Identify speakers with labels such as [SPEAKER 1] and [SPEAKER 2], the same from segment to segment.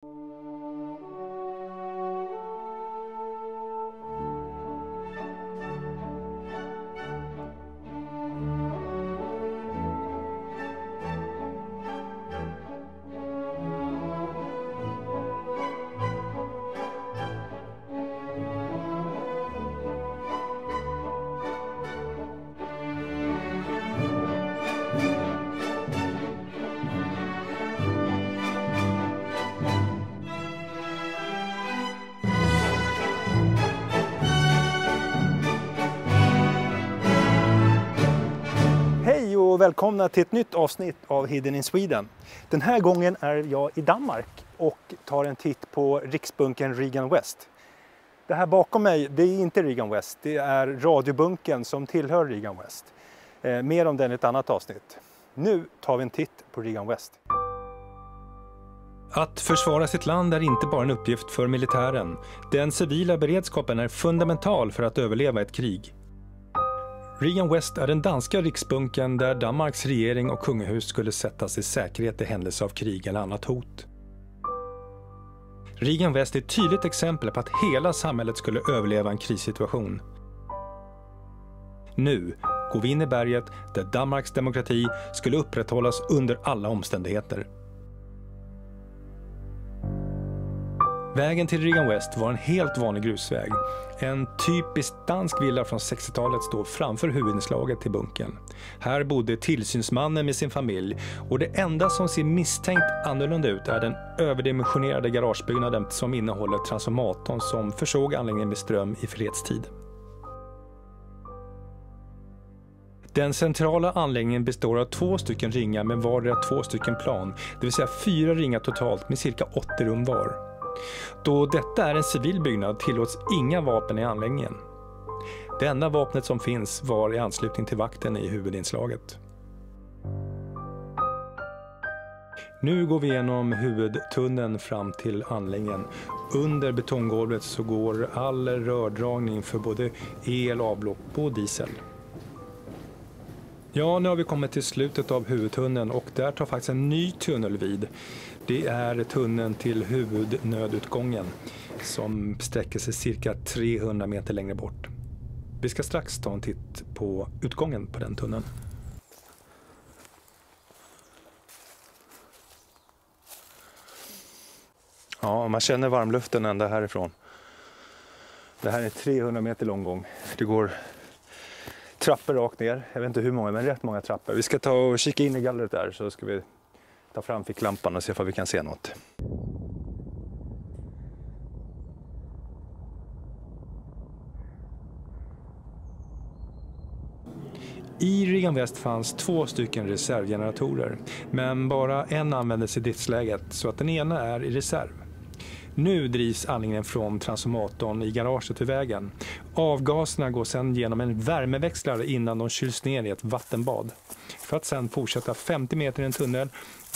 [SPEAKER 1] Hej och välkomna till ett nytt avsnitt av Hidden in Sweden. Den här gången är jag i Danmark och tar en titt på riksbunkern Regan West. Det här bakom mig, det är inte Regan West, det är radiobunkern som tillhör Regan West. Mer om den i ett annat avsnitt. Nu tar vi en titt på Regan West. Att försvara sitt land är inte bara en uppgift för militären. Den civila beredskapen är fundamental för att överleva ett krig. Regan West är den danska riksbunkern där Danmarks regering och kungahus skulle sättas i säkerhet i händelse av krig eller annat hot. Regan West är ett tydligt exempel på att hela samhället skulle överleva en krissituation. Nu går vi in i berget där Danmarks demokrati skulle upprätthållas under alla omständigheter. Vägen till Regan West var en helt vanlig grusväg. En typisk dansk villa från 60-talet står framför huvudinslaget till bunkern. Här bodde tillsynsmannen med sin familj och det enda som ser misstänkt annorlunda ut är den överdimensionerade garagebyggnaden som innehåller transformatorn som försåg anläggningen med ström i fredstid. Den centrala anläggningen består av 2 stycken ringar med vardera 2 stycken plan, det vill säga 4 ringar totalt med cirka 80 rum var. Då detta är en civil byggnad tillåts inga vapen i anläggningen. Det enda vapnet som finns var i anslutning till vakten i huvudinslaget. Nu går vi igenom huvudtunneln fram till anläggningen. Under betonggolvet så går all rördragning för både el, avlopp och diesel. Ja, nu har vi kommit till slutet av huvudtunneln och där tar faktiskt en ny tunnel vid. Det är tunneln till huvudnödutgången som sträcker sig cirka 300 meter längre bort. Vi ska strax ta en titt på utgången på den tunneln. Ja, man känner varmluften ända härifrån. Det här är 300 meter lång gång. Det går trappor rakt ner. Jag vet inte hur många, men rätt många trappor. Vi ska ta och kika in i gallret där så ska vi ta fram ficklampan och se om vi kan se något. I Regan West fanns 2 stycken reservgeneratorer, men bara en användes i driftsläget så att den ena är i reserv. Nu drivs anläggningen från transformatorn i garaget vid vägen. Avgaserna går sedan genom en värmeväxlare innan de kyls ner i ett vattenbad. För att sedan fortsätta 50 meter i en tunnel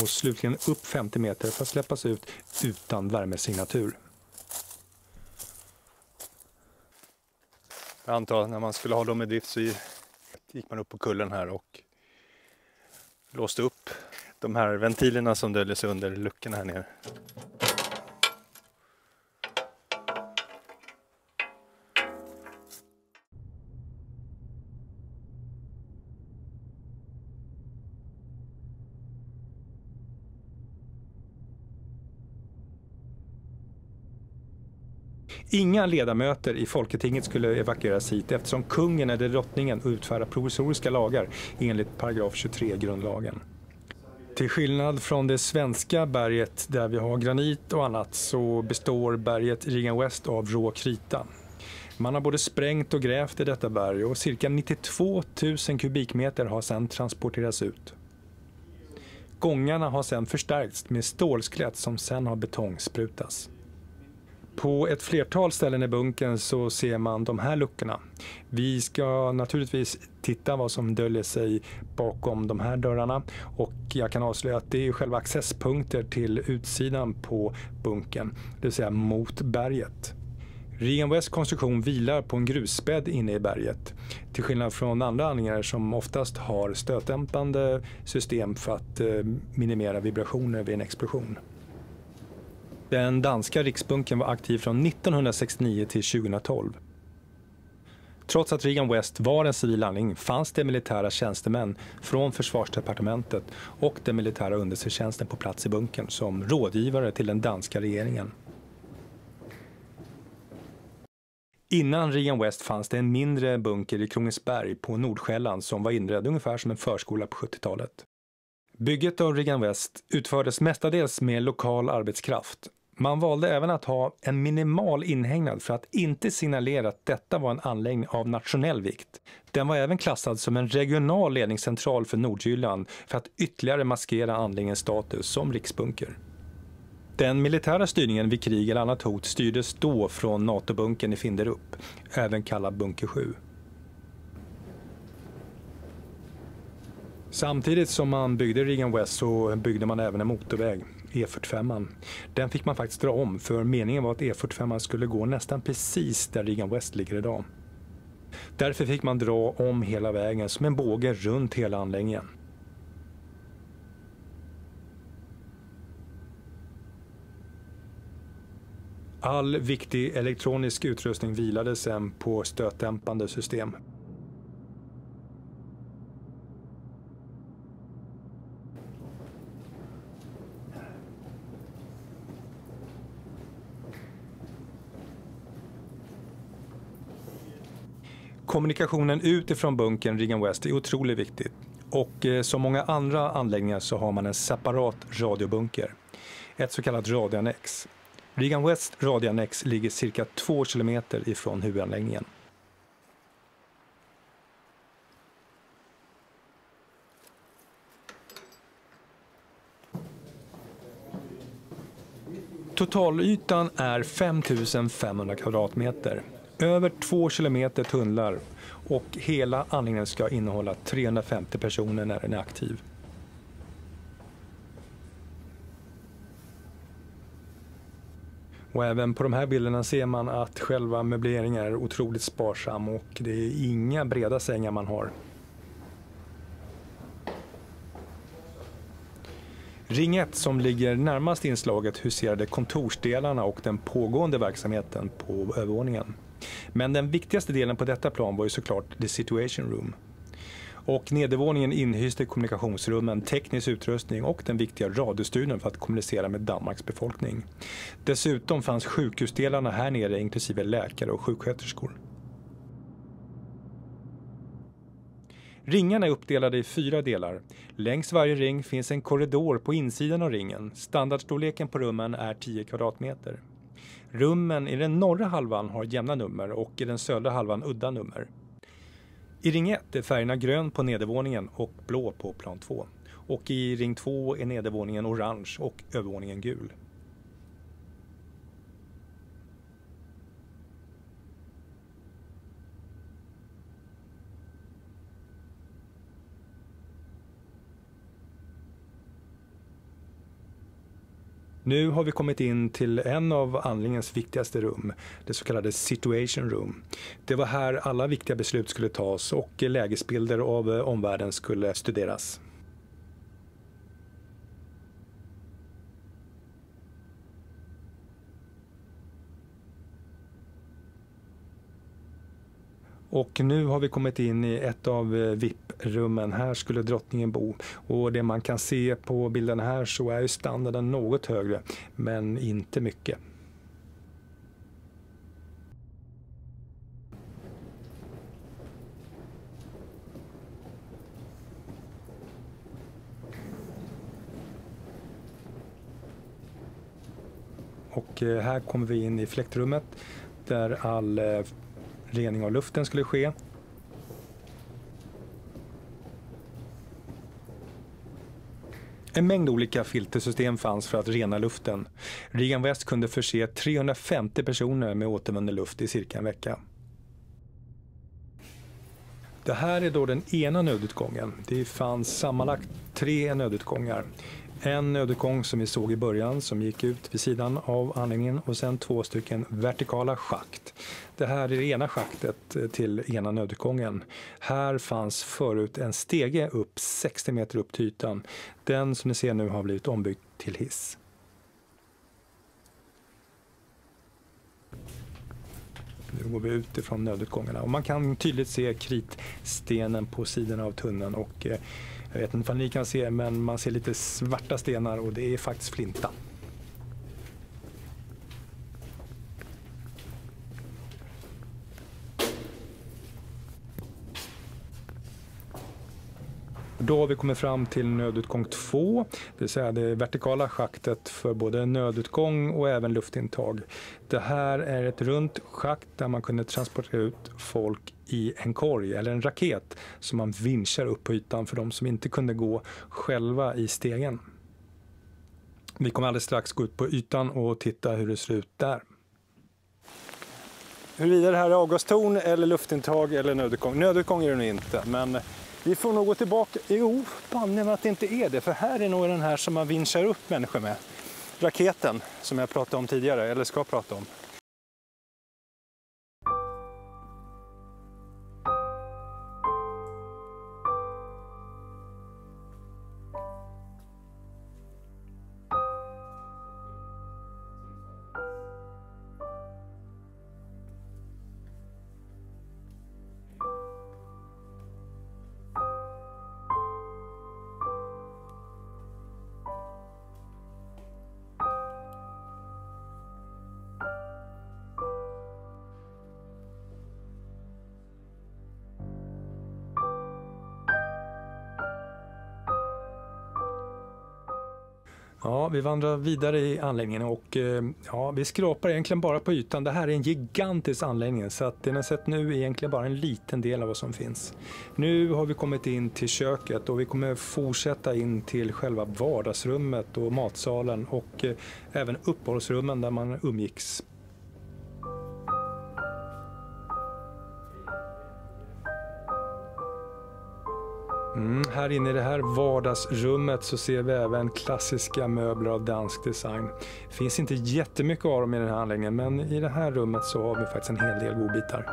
[SPEAKER 1] och slutligen upp 50 meter för att släppas ut utan värmesignatur. Jag antar att när man skulle ha dem i drift så gick man upp på kullen här och låste upp de här ventilerna som döljer sig under luckorna här nere. Inga ledamöter i Folketinget skulle evakueras hit eftersom kungen eller drottningen utfärdar provisoriska lagar enligt paragraf 23 grundlagen. Till skillnad från det svenska berget där vi har granit och annat så består berget Regan West av rå krita. Man har både sprängt och grävt i detta berg och cirka 92 000 kubikmeter har sedan transporterats ut. Gångarna har sedan förstärkts med stålskelett som sedan har betongsprutats. På ett flertal ställen i bunkern så ser man de här luckorna. Vi ska naturligtvis titta vad som döljer sig bakom de här dörrarna och jag kan avslöja att det är själva accesspunkter till utsidan på bunkern, det vill säga mot berget. Regan Wests konstruktion vilar på en grusbädd inne i berget, till skillnad från andra anläggningar som oftast har stötdämpande system för att minimera vibrationer vid en explosion. Den danska riksbunkern var aktiv från 1969 till 2012. Trots att Regan West var en civil anläggning fanns det militära tjänstemän från försvarsdepartementet och den militära underrättelsetjänsten på plats i bunkern som rådgivare till den danska regeringen. Innan Regan West fanns det en mindre bunker i Kronensberg på Nordsjälland som var inredd ungefär som en förskola på 70-talet. Bygget av Regan West utfördes mestadels med lokal arbetskraft. Man valde även att ha en minimal inhägnad för att inte signalera att detta var en anläggning av nationell vikt. Den var även klassad som en regional ledningscentral för Nordjylland för att ytterligare maskera anläggningens status som riksbunker. Den militära styrningen vid krig eller annat hot styrdes då från NATO-bunkern i Finderup, även kallad bunker 7. Samtidigt som man byggde Regan West så byggde man även en motorväg, E45. Den fick man faktiskt dra om för meningen var att E45 skulle gå nästan precis där Regan West ligger idag. Därför fick man dra om hela vägen som en båge runt hela anläggningen. All viktig elektronisk utrustning vilade sedan på stötdämpande system. Kommunikationen utifrån bunkern Regan West är otroligt viktigt. Och som många andra anläggningar så har man en separat radiobunker. Ett så kallat radioannex. Regan West radioannex ligger cirka 2 kilometer ifrån huvudanläggningen. Totalytan är 5500 kvadratmeter. Över 2 kilometer tunnlar och hela anläggningen ska innehålla 350 personer när den är aktiv. Och även på de här bilderna ser man att själva möbleringen är otroligt sparsam och det är inga breda sängar man har. Ring 1 som ligger närmast inslaget huserade kontorsdelarna och den pågående verksamheten på övervåningen. Men den viktigaste delen på detta plan var ju såklart The Situation Room. Och nedervåningen inhyste kommunikationsrummen, teknisk utrustning och den viktiga radiostudion för att kommunicera med Danmarks befolkning. Dessutom fanns sjukhusdelarna här nere inklusive läkare och sjuksköterskor. Ringarna är uppdelade i 4 delar. Längs varje ring finns en korridor på insidan av ringen. Standardstorleken på rummen är 10 kvadratmeter. Rummen i den norra halvan har jämna nummer och i den södra halvan udda nummer. I ring 1 är färgerna grön på nedervåningen och blå på plan 2. Och i ring 2 är nedervåningen orange och övervåningen gul. Nu har vi kommit in till en av anläggningens viktigaste rum, det så kallade Situation Room. Det var här alla viktiga beslut skulle tas och lägesbilder av omvärlden skulle studeras. Och nu har vi kommit in i ett av VIP-rummen. Här skulle drottningen bo. Och det man kan se på bilden här så är ju standarden något högre, men inte mycket. Och här kommer vi in i fläktrummet där all rening av luften skulle ske. En mängd olika filtersystem fanns för att rena luften. Regan West kunde förse 350 personer med återvunnen luft i cirka en vecka. Det här är då den ena nödutgången. Det fanns sammanlagt 3 nödutgångar. En nödutgång som vi såg i början som gick ut vid sidan av anläggningen och sen 2 stycken vertikala schakt. Det här är det ena schaktet till ena nödutgången. Här fanns förut en stege upp 60 meter upp till ytan. Den som ni ser nu har blivit ombyggd till hiss. Nu går vi ut ifrån nödutgångarna och man kan tydligt se kritstenen på sidorna av tunneln och jag vet inte vad ni kan se, men man ser lite svarta stenar och det är faktiskt flinta. Då har vi kommit fram till nödutgång 2, det vill säga det vertikala schaktet för både nödutgång och även luftintag. Det här är ett runt schakt där man kunde transportera ut folk i en korg eller en raket som man vinschar upp på ytan för de som inte kunde gå själva i stegen. Vi kommer alldeles strax gå ut på ytan och titta hur det ser ut där. Huruvida det här är avgastorn eller luftintag eller nödutgång. Nödutgång är det nog inte, men vi får nog gå tillbaka. Jo, banne att det inte är det. För här är nog den här som man vinschar upp människor med. Raketen som jag pratade om tidigare, eller ska prata om. Ja, vi vandrar vidare i anläggningen och vi skrapar egentligen bara på ytan. Det här är en gigantisk anläggning så att det ni har sett nu är egentligen bara en liten del av vad som finns. Nu har vi kommit in till köket och vi kommer fortsätta in till själva vardagsrummet och matsalen och även uppehållsrummen där man umgicks. Här inne i det här vardagsrummet så ser vi även klassiska möbler av dansk design. Det finns inte jättemycket av dem i den här anläggningen, men i det här rummet så har vi faktiskt en hel del godbitar.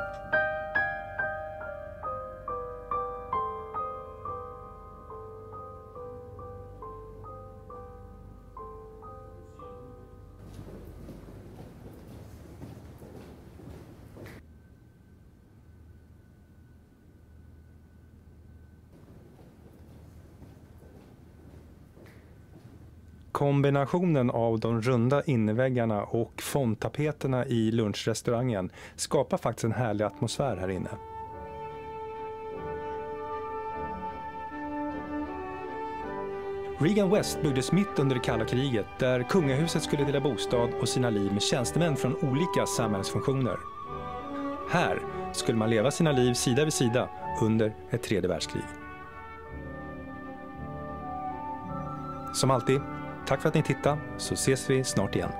[SPEAKER 1] Kombinationen av de runda inneväggarna och fondtapeterna i lunchrestaurangen skapar faktiskt en härlig atmosfär här inne. Regan West byggdes mitt under det kalla kriget där kungahuset skulle dela bostad och sina liv med tjänstemän från olika samhällsfunktioner. Här skulle man leva sina liv sida vid sida under ett tredje världskrig. Som alltid, tack för att ni tittade, så ses vi snart igen.